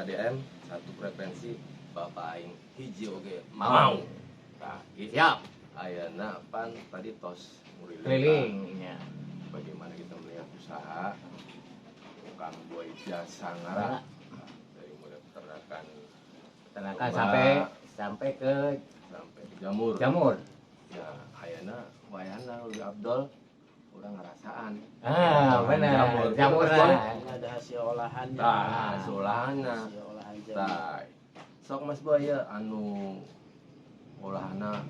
KDM satu frekuensi Bapak Aing hiji oge mau. Nah, Siap. Ayana pan tadi tos Kelilingnya. bagaimana kita melihat usaha Kang Boy jasa ngara dari mulai peternakan Tenaga domba, sampai ke sampai ke jamur. Ya, ayana wayana Uli Abdul udah ngerasaan. Benar. Jamur lah. Ini ada hasil olahannya. Tah, olahanna. Hasil olahan jamur. Tah. Sok Mas Boy ya anu olahana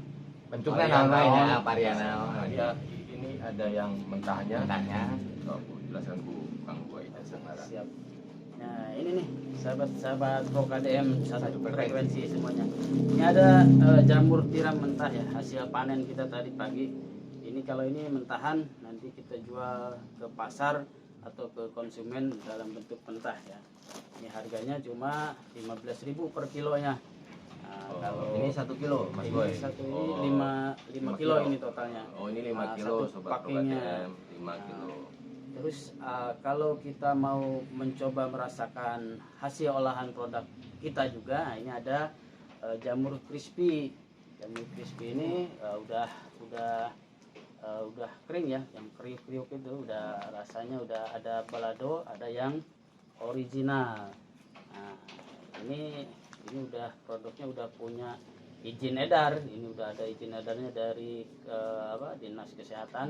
Bentuknya namanya variana. Ya, ini ada yang mentahnya. Tanya. Sok jelaskan ku Kang Boy jasa ngara. Siap. Nah ini nih sahabat-sahabat Pro KDM satu frekuensi semuanya. Ini ada jamur tiram mentah ya, hasil panen kita tadi pagi. Ini kalau ini mentahan nanti kita jual ke pasar atau ke konsumen dalam bentuk mentah ya. Ini harganya cuma 15.000 per kilonya. Nah, kalau ini 1 kilo Mas Boy. ini satu ini 5 kilo ini totalnya. Oh, ini 5 Nah, kilo satu sobat Pro packingnya. KDM, 5 kilo. Terus kalau kita mau mencoba merasakan hasil olahan produk kita juga, ini ada jamur crispy. Jamur crispy ini udah kering ya, yang kriuk-kriuk itu udah rasanya udah ada balado, ada yang original. Nah, ini udah produknya udah punya izin edar. Ini udah ada izin edarnya dari Dinas Kesehatan.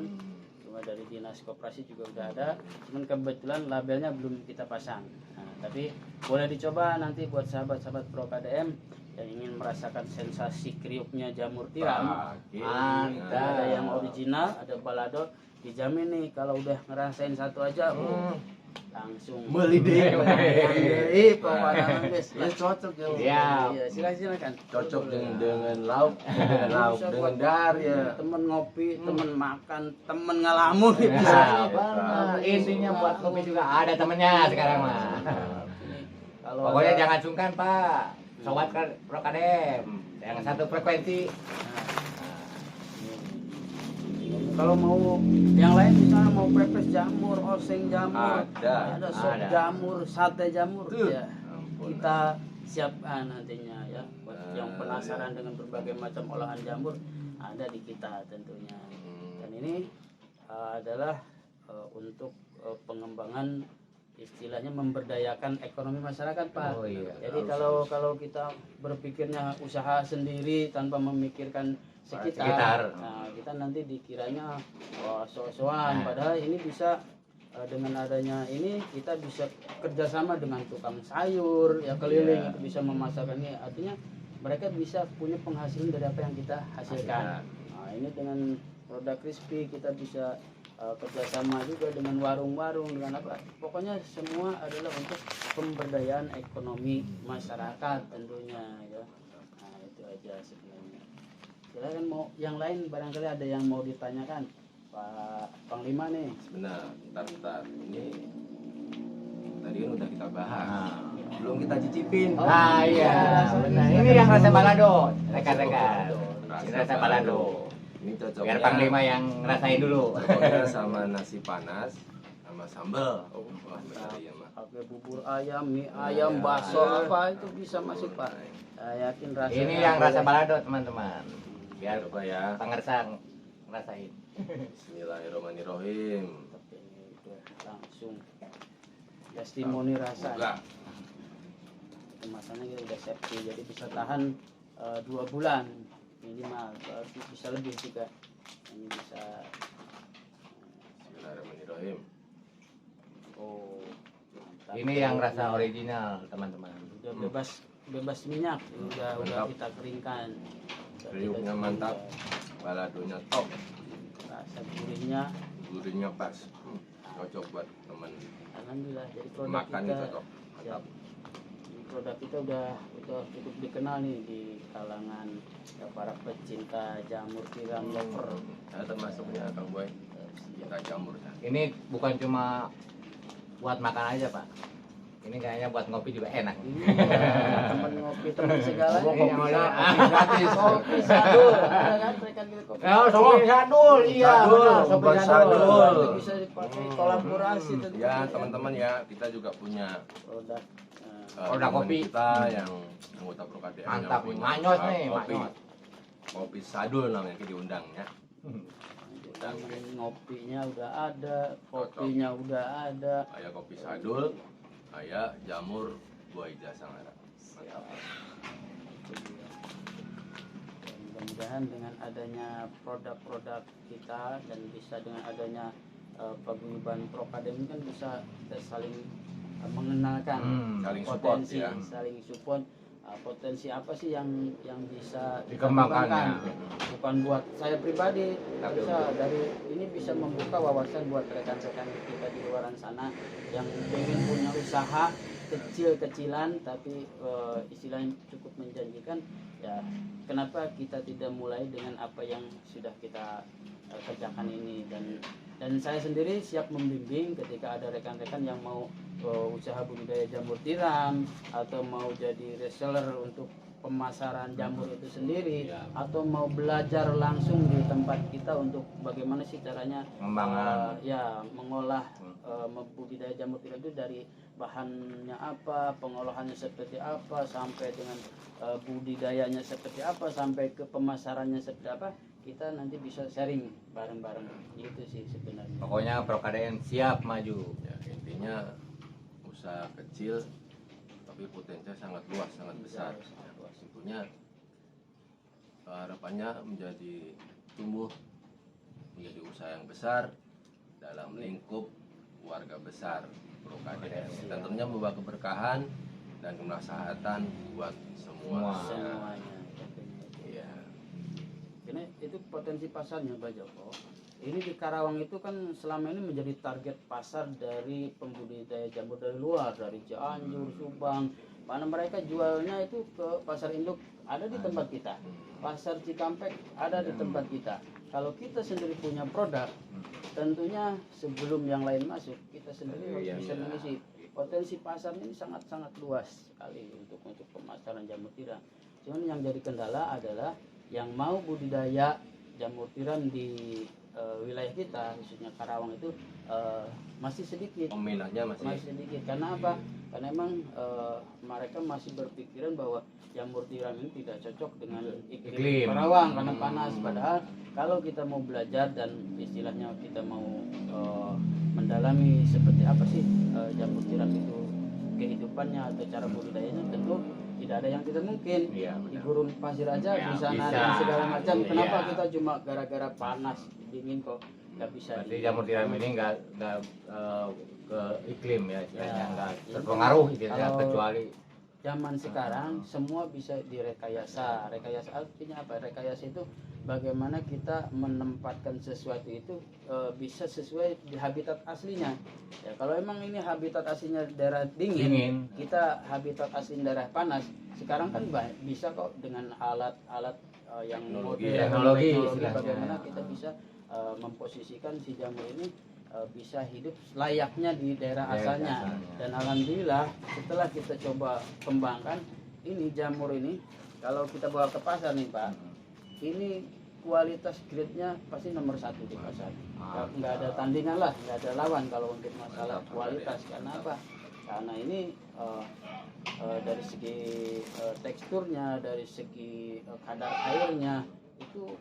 Cuma dari Dinas Koperasi juga udah ada, cuman kebetulan labelnya belum kita pasang. Nah, tapi boleh dicoba nanti buat sahabat-sahabat Pro KDM yang ingin merasakan sensasi kriuknya jamur tiram. Ada yang original, ada balado, dijamin nih kalau udah ngerasain satu aja, langsung Beli deh. beli pokoknya guys. Ya cocok Ya. Iya, silakan. Cocok dengan lauk, dengan dar ya. Temen ngopi, temen makan, temen ngalamun gitu. Nah, intinya buat kopi juga ada temennya sekarang mah. Kalau Pokoknya ada- jangan sungkan Pak. Sobat Pro KDM. Yang satu frekuensi. Kalau mau yang lain misalnya mau pepes jamur, oseng jamur, Ada. sop Ada. jamur, sate jamur Tuh. ya. Ampun. Kita siapkan nantinya ya buat yang penasaran dengan berbagai macam olahan jamur ada di kita tentunya. Dan ini adalah untuk pengembangan istilahnya memberdayakan ekonomi masyarakat Pak. Oh, iya. Jadi kalau kita berpikirnya usaha sendiri tanpa memikirkan sekitar, nah, kita nanti dikiranya so-soan. Padahal ini bisa dengan adanya ini kita bisa kerjasama dengan tukang sayur ya keliling itu bisa memasarkan ini. Artinya mereka bisa punya penghasilan dari apa yang kita hasilkan. Nah, ini dengan produk crispy kita bisa kerjasama juga dengan warung-warung dengan apa. Pokoknya semua adalah untuk pemberdayaan ekonomi masyarakat tentunya ya. Nah itu aja sebenarnya. Silakan mau yang lain barangkali ada yang mau ditanyakan Pak Panglima nih. Benar, bentar. Ini tadi kan udah kita bahas. Belum kita cicipin. Iya, benar. Ini yang rasa balado, rekan-rekan. Ini rasa balado. Ini cocoknya. Biar Panglima yang ngerasain dulu. Cocoknya sama nasi panas sama sambal. Wah, benar ya, Mak. Pakai bubur ayam, mie ayam, bakso apa itu bisa masuk Pak. Saya yakin rasanya. Ini yang rasa balado, teman-teman. Biar Coba ya. pengersan ngerasain. Bismillahirrahmanirrahim. Seperti itu, langsung testimoni rasa. Buka. Kemasannya kita udah safety jadi bisa tahan 2 bulan minimal, bisa lebih juga. Ini bisa. Bismillahirrahmanirrahim. Oh, mantap. Ini yang rasa original, teman-teman. Udah bebas minyak, udah Mantap. kita keringkan. Udah Kriuknya kita mantap, keringkan. baladonya top, Rasa gurihnya, gurihnya pas. Cocok buat temen alhamdulillah. Jadi produk makan kita, nih cocok. Mantap. Ini produk kita udah cukup dikenal nih di kalangan ya, para pecinta jamur tiram lover. Saya termasuknya Kang Boy. Kita jamur. Ini bukan cuma buat makan aja, Pak. Ini kayaknya buat ngopi juga enak. Temen ngopi, temen segala. Oh, kopi gratis. Kopi sadul, ada kan mereka gitu kopi. Sopi sadul, iya benar, sopi Sobat sadul. sadul. Itu bisa dipakai kolaborasi tentunya. Ya teman-teman ya, kita juga punya produk. Produk teman kopi. kita yang anggota Pro KDM yang Mantap, punya manyos usaha nih, kopi. manyos. Kopi Sadul namanya, kita diundang ya. Undang Ngopinya udah ada, kopinya udah ada. kayak kopi Sadul, kayak jamur buah hijau Sangara. Mantap. Mudah-mudahan dengan adanya produk-produk kita dan bisa dengan adanya paguyuban Prokadem ini kan bisa kita saling mengenalkan Saling support potensi, ya. saling support potensi apa sih yang bisa Dikembangkan, dikembangkan. ya. Bukan buat saya pribadi, Tapi bisa dari ini bisa membuka wawasan buat rekan-rekan kita di luar sana yang pengen punya usaha kecil-kecilan tapi istilahnya cukup menjanjikan. Ya, kenapa kita tidak mulai dengan apa yang sudah kita kerjakan ini, dan saya sendiri siap membimbing ketika ada rekan-rekan yang mau usaha budidaya jamur tiram atau mau jadi reseller untuk pemasaran jamur itu sendiri, atau mau belajar langsung di tempat kita untuk bagaimana sih caranya mengolah budidaya jamur tiram itu dari bahannya apa, pengolahannya seperti apa, sampai dengan budidayanya seperti apa, sampai ke pemasarannya seperti apa, kita nanti bisa sharing bareng-bareng. Itu sih sebenarnya. Pokoknya Prokadem siap maju. Ya, intinya usaha kecil tapi potensinya sangat luas, sangat besar. Tentunya harapannya menjadi tumbuh menjadi usaha yang besar dalam lingkup warga besar Prokadem. Tentunya membawa keberkahan dan kemaslahatan buat semua. Semuanya. Iya. Ini itu potensi pasarnya Pak Joko. Ini di Karawang itu kan selama ini menjadi target pasar dari pembudidaya jamur dari luar, dari Cianjur, Subang. Mana mereka jualnya itu ke pasar induk ada di tempat kita. Pasar Cikampek ada di tempat kita. Kalau kita sendiri punya produk, tentunya sebelum yang lain masuk, kita sendiri harus bisa mengisi. Potensi pasarnya ini sangat-sangat luas sekali untuk pemasaran jamur tiram. Cuman yang jadi kendala adalah yang mau budidaya jamur tiram di wilayah kita, khususnya Karawang itu masih sedikit. Peminatnya masih Sedikit. Karena apa? Karena emang mereka masih berpikiran bahwa jamur tiram ini tidak cocok dengan iklim Karawang karena panas. Padahal kalau kita mau belajar dan istilahnya kita mau mendalami seperti apa sih jamur tiram itu, kehidupannya atau cara budidayanya, tentu tidak ada yang tidak mungkin. Di gurun pasir aja bisa nanam segala macam. Kenapa kita cuma gara-gara panas dingin kok nggak bisa? Berarti jamur tiram ini nggak ke iklim ya, istilahnya nggak terpengaruh istilahnya, kecuali zaman sekarang semua bisa direkayasa. Rekayasa artinya apa? Rekayasa itu bagaimana kita menempatkan sesuatu itu bisa sesuai di habitat aslinya. Ya, kalau emang ini habitat aslinya daerah dingin, kita habitat asli daerah panas. Sekarang kan bisa kok dengan alat-alat yang teknologi bagaimana kita bisa memposisikan si jamur ini bisa hidup layaknya di daerah asalnya. Dan alhamdulillah setelah kita coba kembangkan ini jamur ini, kalau kita bawa ke pasar nih Pak, ini kualitas grade-nya pasti nomor 1 di pasar. Nggak ada tandingan lah, nggak ada lawan kalau untuk masalah kualitas. Karena apa? Karena ini dari segi teksturnya, dari segi kadar airnya itu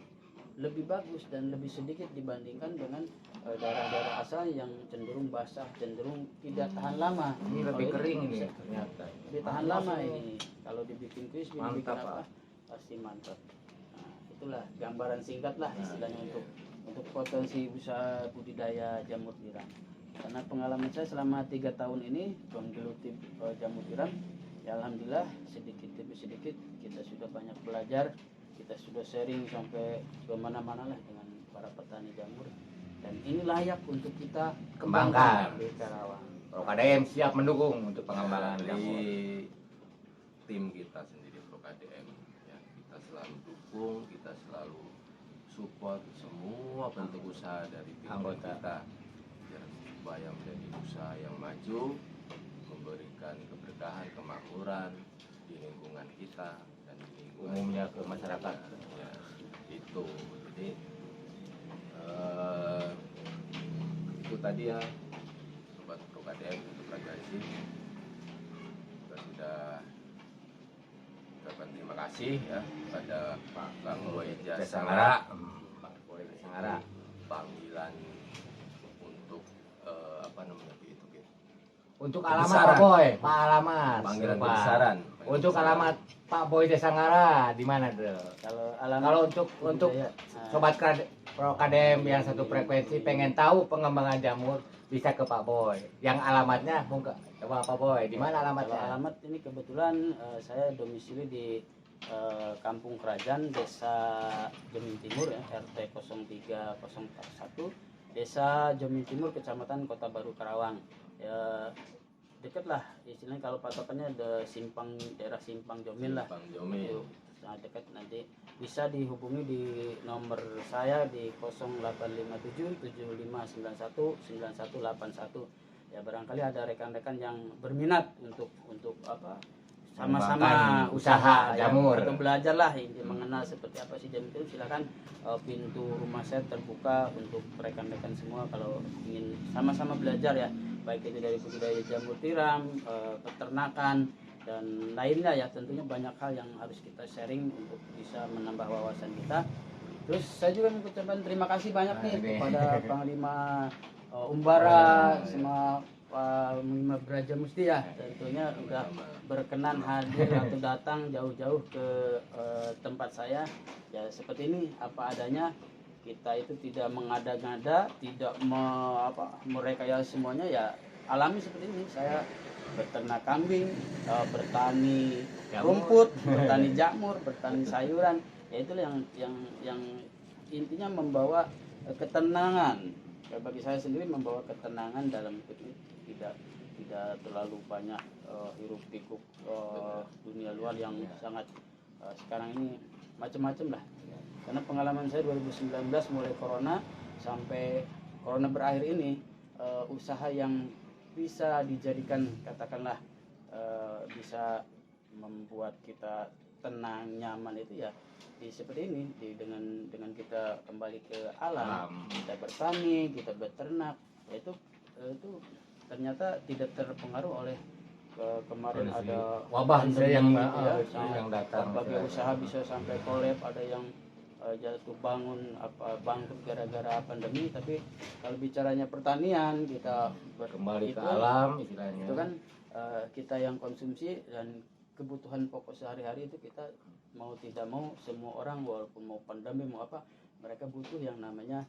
lebih bagus dan lebih sedikit dibandingkan dengan daerah-daerah asal yang cenderung basah, cenderung tidak tahan lama. ini lebih kering ini ternyata. Lebih tahan lama ini. Kalau dibikin crispy, dibikin Mantap, apa, pasti mantap. Nah, itulah gambaran singkat lah istilahnya untuk potensi usaha budidaya jamur tiram. Karena pengalaman saya selama 3 tahun ini menggeluti jamur tiram, ya alhamdulillah sedikit demi sedikit kita sudah banyak belajar. Kita sudah sharing sampai ke mana-mana lah dengan para petani jamur, dan ini layak untuk kita kembangkan di Karawang. Prokadem siap mendukung untuk pengembangan dari jamur. tim kita sendiri Prokadem ya, kita selalu dukung, kita selalu support semua bentuk usaha dari tim Anggota. kita biar supaya menjadi usaha yang maju, memberikan keberkahan, kemakmuran di lingkungan kita dan di lingkungan Umumnya ke masyarakat. ya, itu jadi itu tadi ya sobat Prokadem untuk frekuensi kita sudah sudah ucapkan terima kasih ya kepada Pak Bang Boy Jasangara. Pak Boy Jasangara. Panggilan untuk apa namanya itu? Untuk alamat Besaran. Pak Boy, Pak alamat. Panggilan Pak. besaran. Untuk alamat Pak Boy Jasangara di mana tuh? Kalau alamat Kalau untuk budaya, sobat Pro KDM yang satu frekuensi pengen tahu pengembangan jamur bisa ke Pak Boy. Yang alamatnya coba Pak Boy, di mana kalau alamatnya? alamat ini kebetulan saya domisili di Kampung Kerajaan, Desa Jomin Timur ya, RT 03041, Desa Jomin Timur, Kecamatan Kota Baru Karawang. Ya, deket lah istilahnya, kalau patokannya ada daerah Simpang Jomin lah. Bang Jomin. Itu sangat dekat. Nanti bisa dihubungi di nomor saya di 0857 7591 9181. Ya, barangkali ada rekan-rekan yang berminat untuk apa, sama-sama Mengembangkan usaha ya, jamur. atau belajar lah mengenal seperti apa sih jamur itu. Silakan, pintu rumah saya terbuka untuk rekan-rekan semua kalau ingin sama-sama belajar ya, baik itu dari budidaya jamur tiram, peternakan dan lainnya ya. Tentunya banyak hal yang harus kita sharing untuk bisa menambah wawasan kita. Terus saya juga mengucapkan terima kasih banyak nih kepada Panglima Umbara sama Panglima Braja Musti ya, tentunya udah berkenan hadir atau datang jauh-jauh ke tempat saya ya. Seperti ini apa adanya, kita itu tidak mengada-ngada, tidak merekayasa semuanya ya, alami seperti ini. Saya beternak kambing, bertani rumput, bertani jamur, bertani sayuran, ya itulah yang intinya membawa ketenangan. Ya, bagi saya sendiri membawa ketenangan dalam hidup ini, tidak terlalu banyak hiruk pikuk dunia luar yang sangat sekarang ini macam-macam lah. Karena pengalaman saya 2019 mulai corona sampai corona berakhir ini, usaha yang bisa dijadikan katakanlah bisa membuat kita tenang nyaman itu ya seperti ini, dengan kita kembali ke alam, kita bertani, kita beternak, itu ternyata tidak terpengaruh oleh kemarin ada wabah pandemi, yang datang. berbagai usaha bisa sampai kolab, ada yang jatuh bangkrut gara-gara pandemi. Tapi kalau bicaranya pertanian, kita kembali ke alam istilahnya. Itu kan kita yang konsumsi dan kebutuhan pokok sehari-hari itu kita mau tidak mau, semua orang walaupun mau pandemi mau apa, mereka butuh yang namanya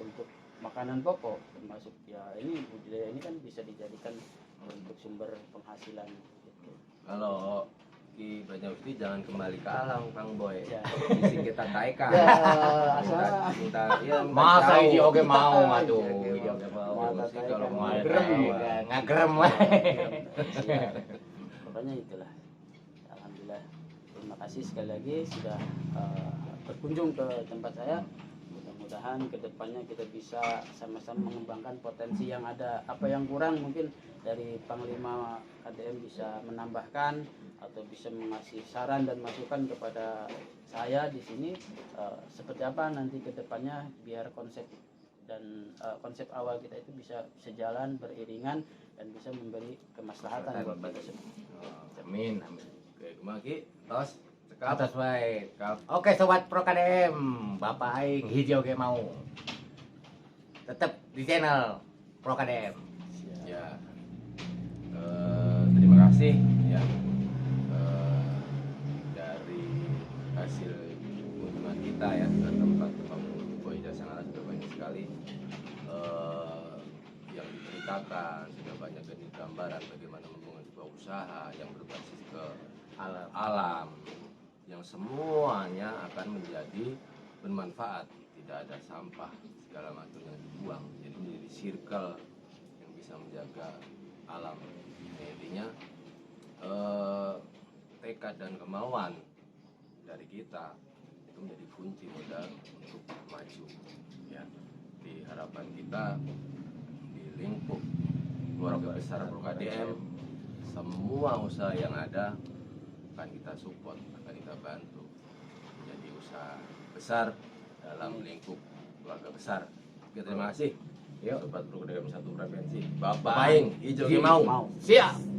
untuk makanan pokok, termasuk ya ini budidaya ini kan bisa dijadikan untuk sumber penghasilan gitu. Kalau Ki Braja Musti jangan kembali ke alam, Kang Boy. Ya. Mesti kita taika. Ya, Ya, masa tahu. ini oke mau Iya, atuh. iya, oke mau. Mata Mesti taika. kalau mau ada Gerem, taika. ngagrem. Ya, pokoknya itulah. Alhamdulillah, terima kasih sekali lagi sudah berkunjung ke tempat saya. Mudah-mudahan kedepannya kita bisa sama-sama mengembangkan potensi yang ada. Apa yang kurang mungkin dari Panglima KDM bisa menambahkan atau bisa mengasih saran dan masukan kepada saya di sini, seperti apa nanti kedepannya biar konsep awal kita itu bisa sejalan beriringan dan bisa memberi kemaslahatan buat kita semua. Amin. Oke, kumaha Ki? Tos. Atas baik. Oke sobat Pro KDM, Bapak aing hijau ge mau. Tetap di channel Pro KDM. Ya. Terima kasih ya. Dari hasil kunjungan kita ya ke tempat Bang Boy Jasangara sudah banyak sekali yang diceritakan, sudah banyak gambaran bagaimana membangun sebuah usaha yang berbasis ke alam, yang semuanya akan menjadi bermanfaat, tidak ada sampah segala macam yang dibuang, jadi menjadi circle yang bisa menjaga alam. Intinya tekad dan kemauan dari kita itu menjadi kunci modal untuk maju ya. Di harapan kita di lingkup keluarga besar Pro KDM, semua usaha yang ada akan kita support, akan kita bantu menjadi usaha besar dalam lingkup keluarga besar. Oke, terima kasih. Yuk, Sobat Pro KDM satu frekuensi. Bapak Aing, hijau mau. Siap.